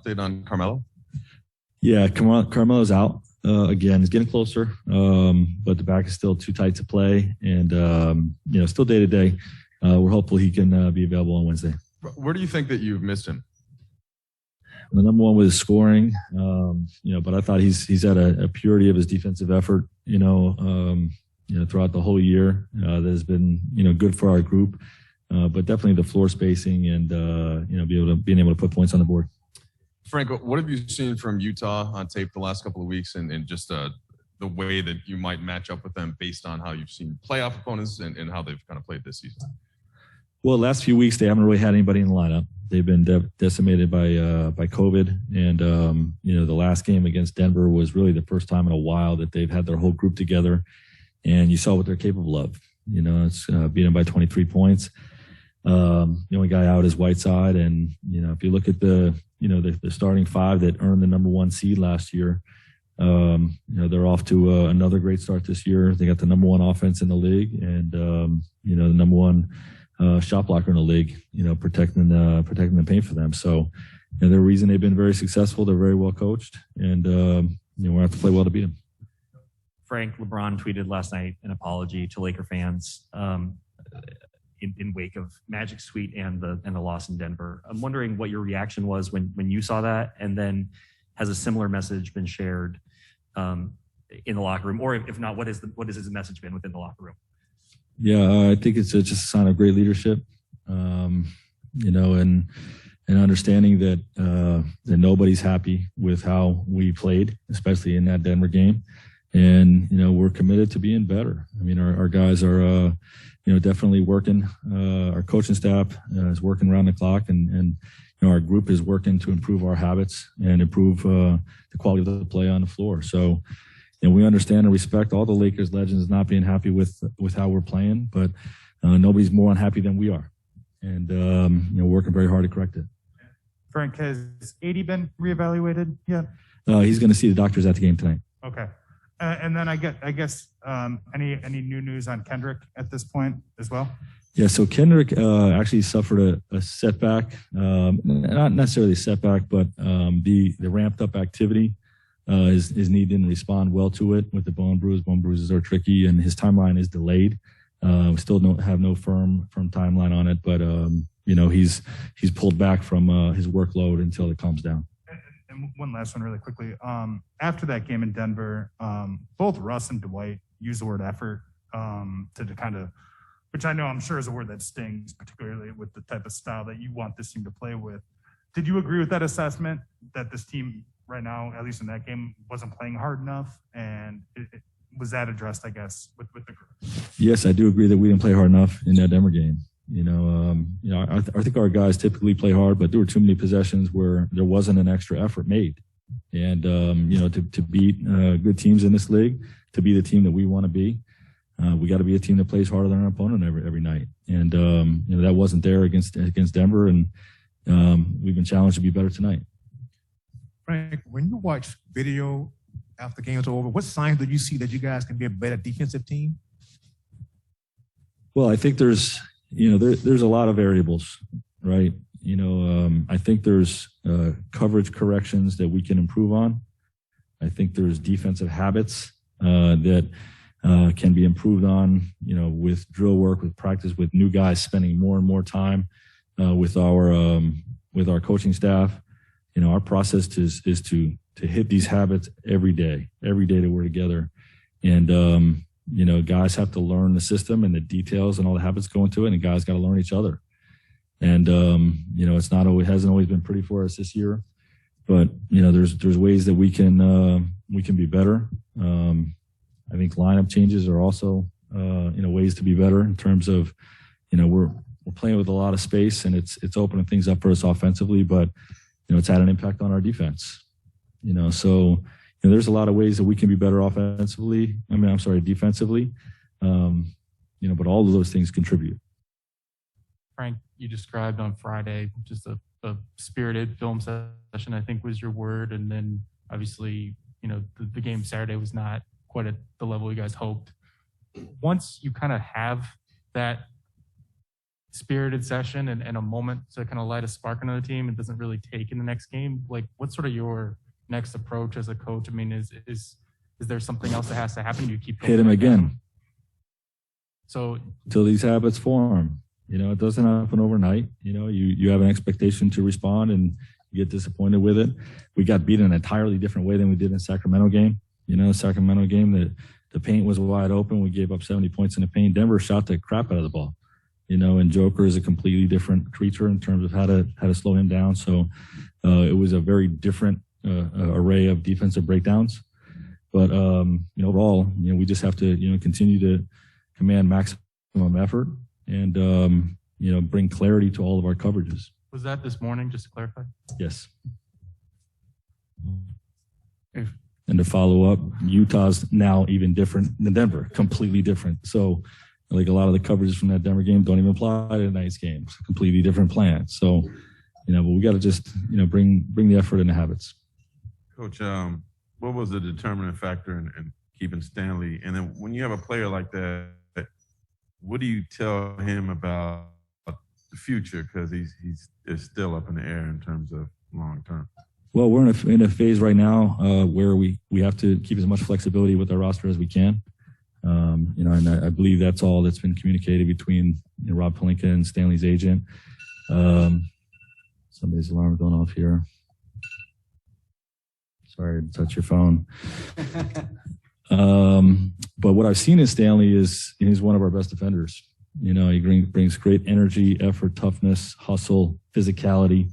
update on Carmelo? Yeah, Carmelo's out. Again, he's getting closer, but the back is still too tight to play. And, still day to day. We're hopeful he can be available on Wednesday. Where do you think that you've missed him? The number one was scoring, but I thought he's had a purity of his defensive effort, throughout the whole year that has been, good for our group. But definitely the floor spacing and, being able to put points on the board. Frank, what have you seen from Utah on tape the last couple of weeks and just the way that you might match up with them based on how you've seen playoff opponents and how they've kind of played this season? Well, the last few weeks, they haven't really had anybody in the lineup. They've been decimated by COVID. And, the last game against Denver was really the first time in a while that they've had their whole group together. And you saw what they're capable of. It's beat them by 23 points. The only guy out is Whiteside. And, if you look at the starting five that earned the number one seed last year, they're off to another great start this year. They got the number one offense in the league and, the number one shot blocker in the league, protecting the paint for them. So, they're the reason they've been very successful. They're very well coached, and we're gonna have to play well to beat them. Frank, LeBron tweeted last night an apology to Laker fans in wake of Magic Suite and the loss in Denver. I'm wondering what your reaction was when you saw that, and then has a similar message been shared in the locker room, or if not, what has his message been within the locker room? Yeah, I think it's just a sign of great leadership, and understanding that nobody's happy with how we played, especially in that Denver game. And, we're committed to being better. I mean, our guys are, definitely working. Our coaching staff is working around the clock, and our group is working to improve our habits and improve the quality of the play on the floor. So, we understand and respect all the Lakers legends not being happy with how we're playing, but nobody's more unhappy than we are. And, working very hard to correct it. Frank, has AD been reevaluated yet? He's going to see the doctors at the game tonight. Okay. And then I guess any new news on Kendrick at this point as well? Yeah, so Kendrick actually suffered a setback, not necessarily a setback, but the ramped up activity. His knee didn't respond well to it with the bone bruise. Bone bruises are tricky, and his timeline is delayed. We still don't have no firm timeline on it, but he's pulled back from his workload until it calms down. And one last one really quickly. After that game in Denver, both Russ and Dwight used the word effort to kind of, which I know I'm sure is a word that stings, particularly with the type of style that you want this team to play with. Did you agree with that assessment that this team right now, at least in that game, wasn't playing hard enough? And was that addressed, I guess, with the group? Yes, I do agree that we didn't play hard enough in that Denver game. I think our guys typically play hard, but there were too many possessions where there wasn't an extra effort made. And, to beat good teams in this league, to be the team that we want to be, we got to be a team that plays harder than our opponent every night. And, that wasn't there against Denver, and we've been challenged to be better tonight. Frank, when you watch video after games are over, what signs do you see that you guys can be a better defensive team? Well, I think there's a lot of variables, right? I think there's coverage corrections that we can improve on. I think there's defensive habits that can be improved on, with drill work, with practice, with new guys spending more and more time with our coaching staff. Our process is to hit these habits every day that we're together. And, guys have to learn the system and the details and all the habits go into it, and guys got to learn each other. And, hasn't always been pretty for us this year, but, there's ways that we can be better. I think lineup changes are also, ways to be better in terms of, we're playing with a lot of space, and it's opening things up for us offensively, but, it's had an impact on our defense, so there's a lot of ways that we can be better defensively, but all of those things contribute. Frank, you described on Friday just a spirited film session, I think was your word. And then obviously, the game Saturday was not quite at the level you guys hoped. Once you kind of have that spirited session and a moment to kind of light a spark on the team, it doesn't really take in the next game. Like, what's sort of your next approach as a coach? I mean, is there something else that has to happen? You keep Hit him again. Down? So until these habits form, it doesn't happen overnight. You have an expectation to respond and you get disappointed with it. We got beat in an entirely different way than we did in the Sacramento game. Sacramento game, that the paint was wide open. We gave up 70 points in the paint. Denver shot the crap out of the ball. And Joker is a completely different creature in terms of how to slow him down. So it was a very different array of defensive breakdowns. But overall, we just have to continue to command maximum effort and bring clarity to all of our coverages. Was that this morning? Just to clarify. Yes. And to follow up, Utah's now even different than Denver, completely different. So, like a lot of the coverages from that Denver game don't even apply to tonight's game. It's a completely different plan. So, but we got to just, bring the effort and the habits. Coach, what was the determining factor in keeping Stanley? And then when you have a player like that, what do you tell him about the future? Because he's still up in the air in terms of long term. Well, we're in a phase right now where we have to keep as much flexibility with our roster as we can. And I believe that's all that's been communicated between Rob Pelinka and Stanley's agent. Somebody's alarm going off here. Sorry to touch your phone. But what I've seen in Stanley is he's one of our best defenders. He brings great energy, effort, toughness, hustle, physicality,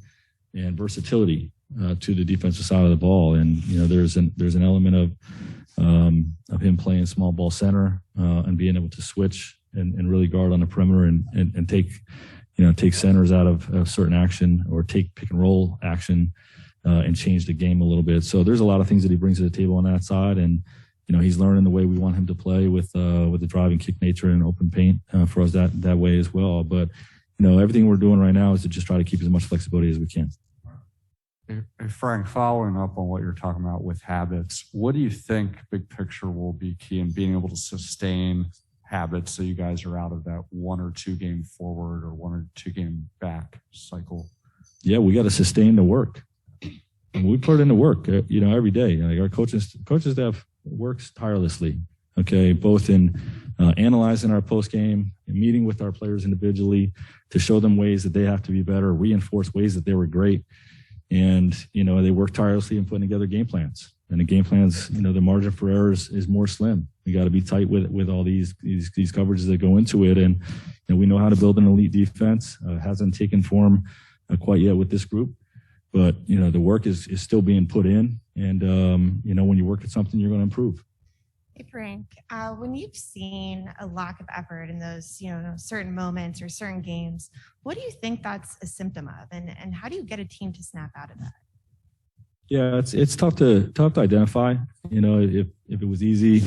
and versatility to the defensive side of the ball. And there's an element of him playing small ball center and being able to switch and really guard on the perimeter and take centers out of certain action or take pick and roll action and change the game a little bit. So there's a lot of things that he brings to the table on that side. And he's learning the way we want him to play with the driving kick nature and open paint for us that way as well. But everything we're doing right now is to just try to keep as much flexibility as we can. Hey, Frank, following up on what you're talking about with habits, what do you think big picture will be key in being able to sustain habits so you guys are out of that 1 or 2 game forward or 1 or 2 game back cycle? Yeah, we got to sustain the work. And we put in the work, every day. Like our coaching staff works tirelessly, okay, both in analyzing our post game and meeting with our players individually to show them ways that they have to be better, reinforce ways that they were great. And, they work tirelessly in putting together game plans. And the game plans, the margin for error is more slim. We got to be tight with all these coverages that go into it. And we know how to build an elite defense. Hasn't taken form quite yet with this group. But, the work is still being put in. And, when you work at something, you're going to improve. Hey, Frank, when you've seen a lack of effort in those, certain moments or certain games, what do you think that's a symptom of? And how do you get a team to snap out of that? Yeah, it's tough to identify. If it was easy,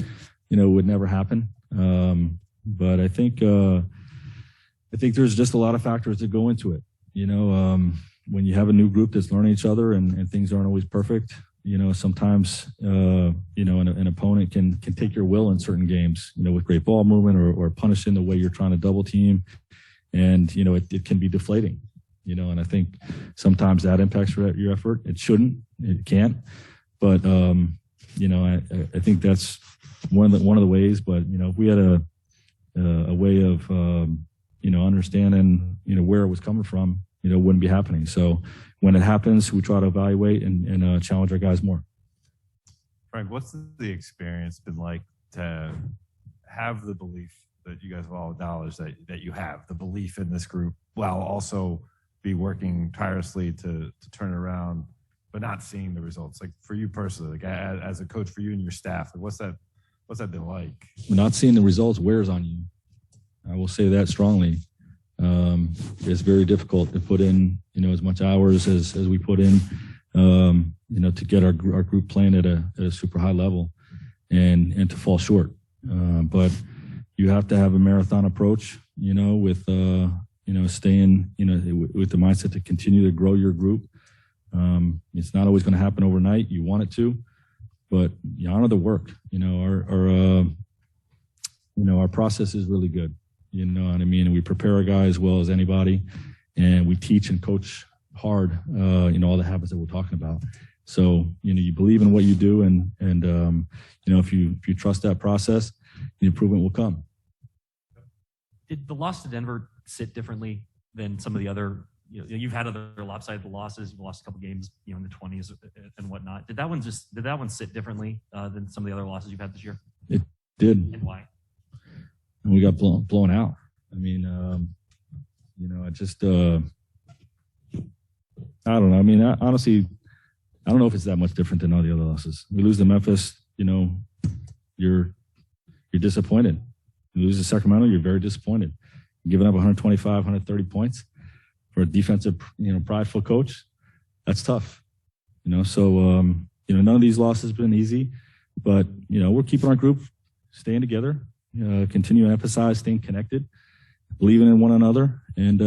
it would never happen. But I think there's just a lot of factors that go into it. When you have a new group that's learning each other and things aren't always perfect, sometimes, an opponent can take your will in certain games, with great ball movement or punishing the way you're trying to double team. And, it can be deflating, and I think sometimes that impacts your effort. It shouldn't, it can't. But, I think that's one of the ways. But, if we had a way of, understanding, where it was coming from, it wouldn't be happening. So when it happens, we try to evaluate and challenge our guys more. Frank, what's the experience been like to have the belief that you guys have all acknowledged that you have the belief in this group while also be working tirelessly to turn it around, but not seeing the results? Like for you personally, like as a coach, for you and your staff, like what's that been like? Not seeing the results wears on you. I will say that strongly. It's very difficult to put in, as much hours as we put in, to get our group playing at a super high level and to fall short. But you have to have a marathon approach, with, staying, with the mindset to continue to grow your group. It's not always going to happen overnight. You want it to, but you honor the work. Our process is really good. You know what I mean? And we prepare our guys as well as anybody, and we teach and coach hard, all the habits that we're talking about. So, you believe in what you do, and if you trust that process, the improvement will come. Did the loss to Denver sit differently than some of the other? You've had other lopsided losses. You've lost a couple games, in the 20s and whatnot. Did that one sit differently than some of the other losses you've had this year? It did. And why? And we got blown out. I mean, I just, I don't know. I mean, honestly, I don't know if it's that much different than all the other losses. We lose to Memphis, you're disappointed. You lose to Sacramento, you're very disappointed. Giving up 125, 130 points for a defensive, prideful coach, that's tough. So, none of these losses have been easy, but, we're keeping our group, staying together, continue to emphasize staying connected, believing in one another, and,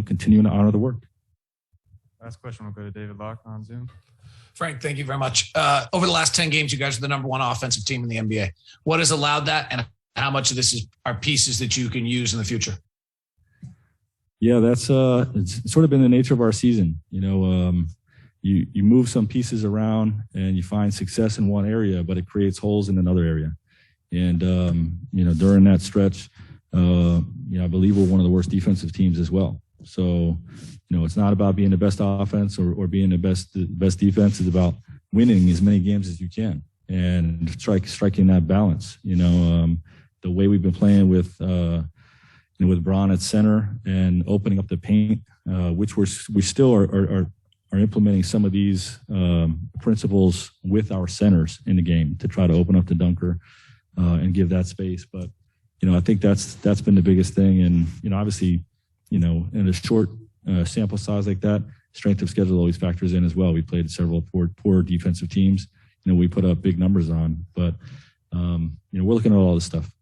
continuing to honor the work. Last question will go to David Locke on Zoom. Frank, thank you very much. Over the last 10 games, you guys are the number one offensive team in the NBA. What has allowed that, and how much of this are pieces that you can use in the future? Yeah, that's it's sort of been the nature of our season. You move some pieces around and you find success in one area, but it creates holes in another area. And during that stretch, I believe we're one of the worst defensive teams as well. So, it's not about being the best offense or being the best defense. It's about winning as many games as you can and striking that balance. The way we've been playing with Bron at center and opening up the paint, which we still are implementing some of these principles with our centers in the game to try to open up the dunker and give that space. But I think that's been the biggest thing. And obviously, in a short sample size like that, strength of schedule always factors in as well. We played several poor defensive teams. We put up big numbers on, but we're looking at all this stuff.